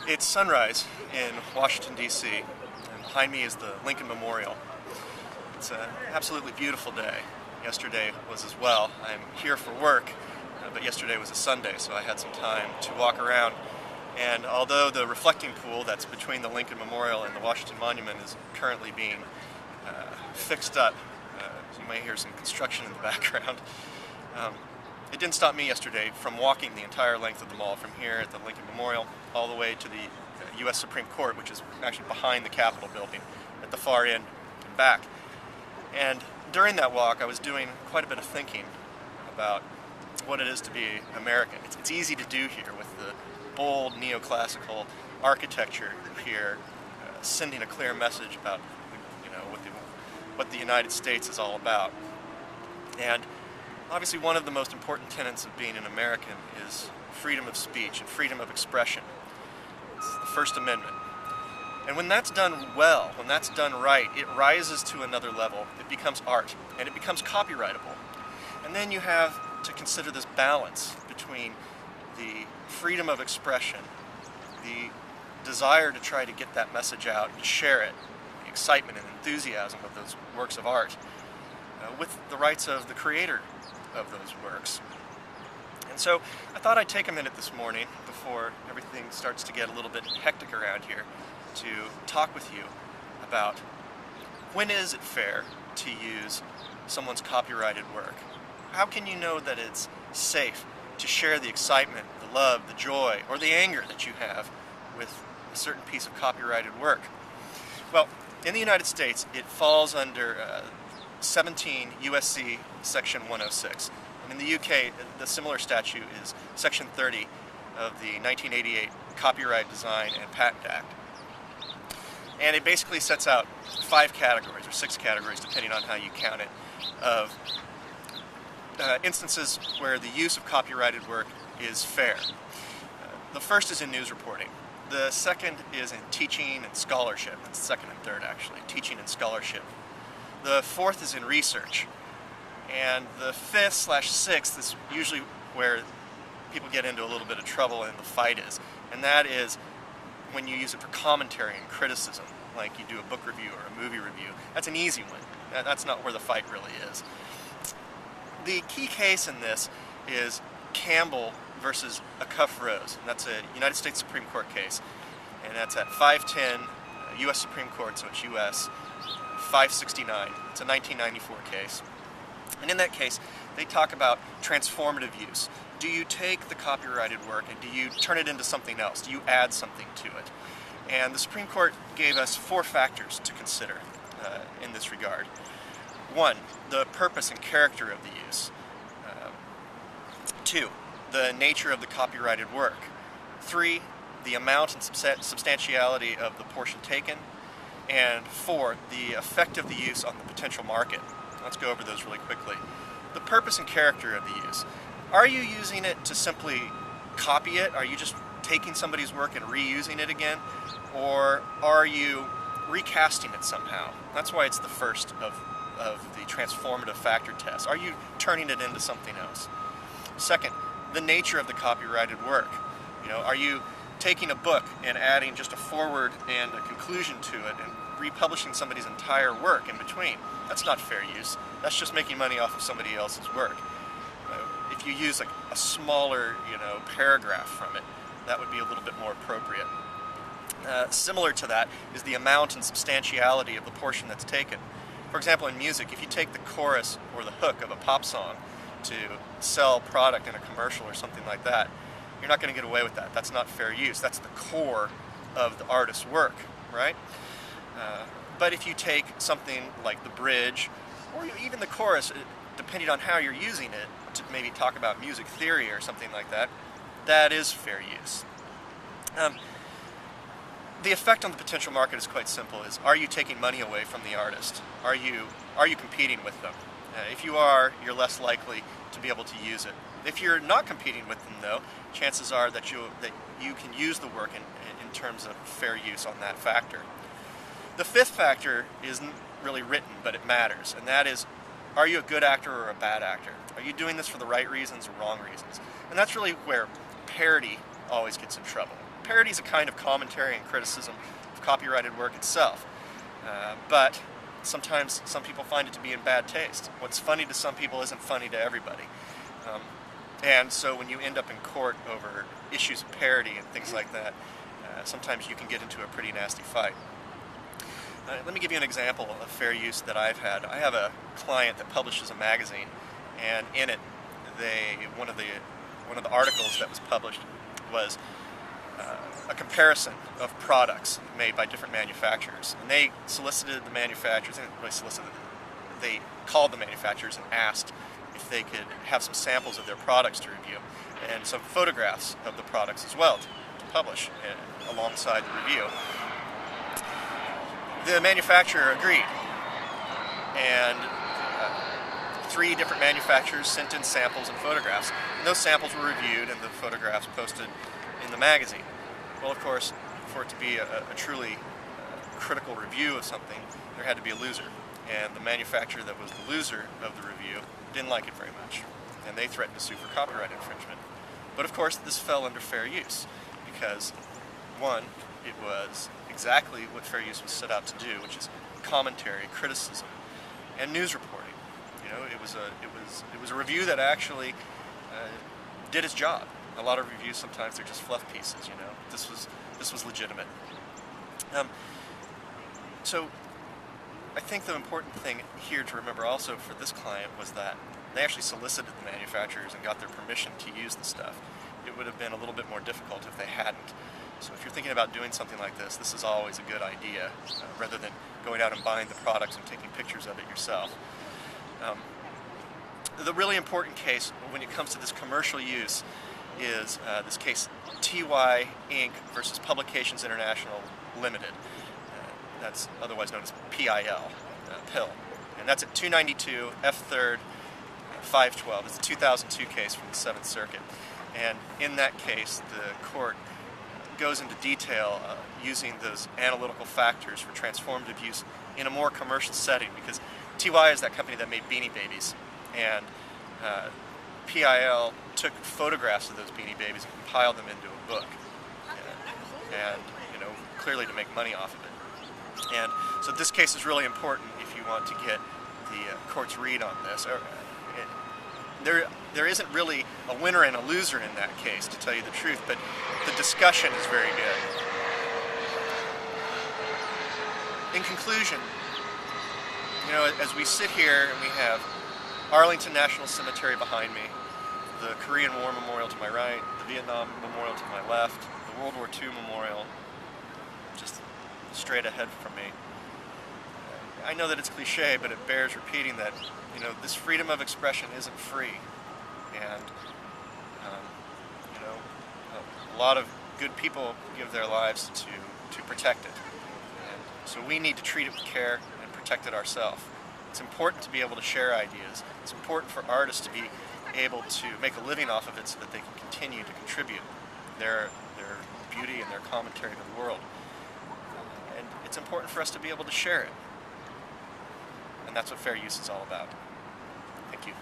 It's sunrise in Washington, D.C., and behind me is the Lincoln Memorial. It's an absolutely beautiful day. Yesterday was as well. I'm here for work, but yesterday was a Sunday, so I had some time to walk around. And although the reflecting pool that's between the Lincoln Memorial and the Washington Monument is currently being fixed up, you may hear some construction in the background, it didn't stop me yesterday from walking the entire length of the mall from here at the Lincoln Memorial all the way to the U.S. Supreme Court, which is actually behind the Capitol building at the far end and back. And during that walk, I was doing quite a bit of thinking about what it is to be American. It's easy to do here with the bold neoclassical architecture here, sending a clear message about what the United States is all about. And obviously one of the most important tenets of being an American is freedom of speech and freedom of expression. It's the First Amendment. And when that's done well, when that's done right, it rises to another level. It becomes art, and it becomes copyrightable. And then you have to consider this balance between the freedom of expression, the desire to try to get that message out and share it, the excitement and enthusiasm of those works of art, with the rights of the creator of those works. And so I thought I'd take a minute this morning before everything starts to get a little bit hectic around here to talk with you about when is it fair to use someone's copyrighted work? How can you know that it's safe to share the excitement, the love, the joy, or the anger that you have with a certain piece of copyrighted work? Well, in the United States, it falls under 17 U.S.C. Section 106. And in the UK, the similar statute is Section 30 of the 1988 Copyright Design and Patent Act. And it basically sets out 5 categories, or 6 categories, depending on how you count it, of instances where the use of copyrighted work is fair. The first is in news reporting. The second is in teaching and scholarship. That's the second and third, actually, teaching and scholarship. The fourth is in research. And the fifth/sixth is usually where people get into a little bit of trouble and the fight is. And that is when you use it for commentary and criticism, like you do a book review or a movie review. That's an easy one. That's not where the fight really is. The key case in this is Campbell versus Acuff Rose. And that's a United States Supreme Court case. And that's at 510 U.S. Supreme Court, so it's U.S. 569. It's a 1994 case. And in that case, they talk about transformative use. Do you take the copyrighted work and do you turn it into something else? Do you add something to it? And the Supreme Court gave us 4 factors to consider in this regard. 1, the purpose and character of the use. 2, the nature of the copyrighted work. 3, the amount and substantiality of the portion taken. And 4, the effect of the use on the potential market. Let's go over those really quickly. The purpose and character of the use. Are you using it to simply copy it? Are you just taking somebody's work and reusing it again? Or are you recasting it somehow? That's why it's the first of the transformative factor test. Are you turning it into something else? Second, the nature of the copyrighted work. Are you taking a book and adding just a foreword and a conclusion to it and republishing somebody's entire work in between? That's not fair use. That's just making money off of somebody else's work. If you use like a smaller, paragraph from it, that would be a little bit more appropriate. Similar to that is the amount and substantiality of the portion that's taken. For example, in music, if you take the chorus or the hook of a pop song to sell product in a commercial or something like that, you're not going to get away with that. That's not fair use. That's the core of the artist's work, right? But if you take something like the bridge, or even the chorus, depending on how you're using it, to maybe talk about music theory or something like that, that is fair use. The effect on the potential market is quite simple. Are you taking money away from the artist? Are you competing with them? If you are, you're less likely to be able to use it. If you're not competing with them, though, chances are that you can use the work in terms of fair use on that factor. The fifth factor isn't really written, but it matters, and that is, are you a good actor or a bad actor? Are you doing this for the right reasons or wrong reasons? And that's really where parody always gets in trouble. parody is a kind of commentary and criticism of copyrighted work itself, but sometimes some people find it to be in bad taste. What's funny to some people isn't funny to everybody. And so when you end up in court over issues of parody and things like that, sometimes you can get into a pretty nasty fight. Let me give you an example of fair use that I've had. I have a client that publishes a magazine, and in it, one of the articles that was published was a comparison of products made by different manufacturers. And they solicited the manufacturers, they called the manufacturers and asked if they could have some samples of their products to review, and some photographs of the products as well to publish alongside the review. The manufacturer agreed, and 3 different manufacturers sent in samples and photographs. And those samples were reviewed and the photographs posted in the magazine. Well, of course, for it to be a truly critical review of something, there had to be a loser. And the manufacturer that was the loser of the review didn't like it very much, and they threatened to sue for copyright infringement. But of course, this fell under fair use, because 1, it was exactly what fair use was set out to do, which is commentary, criticism, and news reporting. You know, it was a review that actually did its job. A lot of reviews, sometimes they're just fluff pieces. You know, this was legitimate. So I think the important thing here to remember also for this client was that they actually solicited the manufacturers and got their permission to use the stuff. It would have been a little bit more difficult if they hadn't. So if you're thinking about doing something like this is always a good idea, rather than going out and buying the products and taking pictures of it yourself. The really important case when it comes to this commercial use is this case TY Inc. versus Publications International Limited. That's otherwise known as PIL, PIL. And that's at 292 F3rd 512. It's a 2002 case from the 7th Circuit. And in that case, the court goes into detail using those analytical factors for transformative use in a more commercial setting, because TY is that company that made Beanie Babies, and PIL took photographs of those Beanie Babies and compiled them into a book, and you know, clearly to make money off of it. And so this case is really important if you want to get the court's read on this. There isn't really a winner and a loser in that case, to tell you the truth, but the discussion is very good. In conclusion, you know, as we sit here and we have Arlington National Cemetery behind me, the Korean War Memorial to my right, the Vietnam Memorial to my left, the World War II Memorial just straight ahead from me. I know that it's cliche, but it bears repeating that, you know, this freedom of expression isn't free, and you know, a lot of good people give their lives to protect it, and so we need to treat it with care and protect it ourselves. It's important to be able to share ideas. It's important for artists to be able to make a living off of it so that they can continue to contribute their beauty and their commentary to the world. And it's important for us to be able to share it. And that's what fair use is all about. Thank you.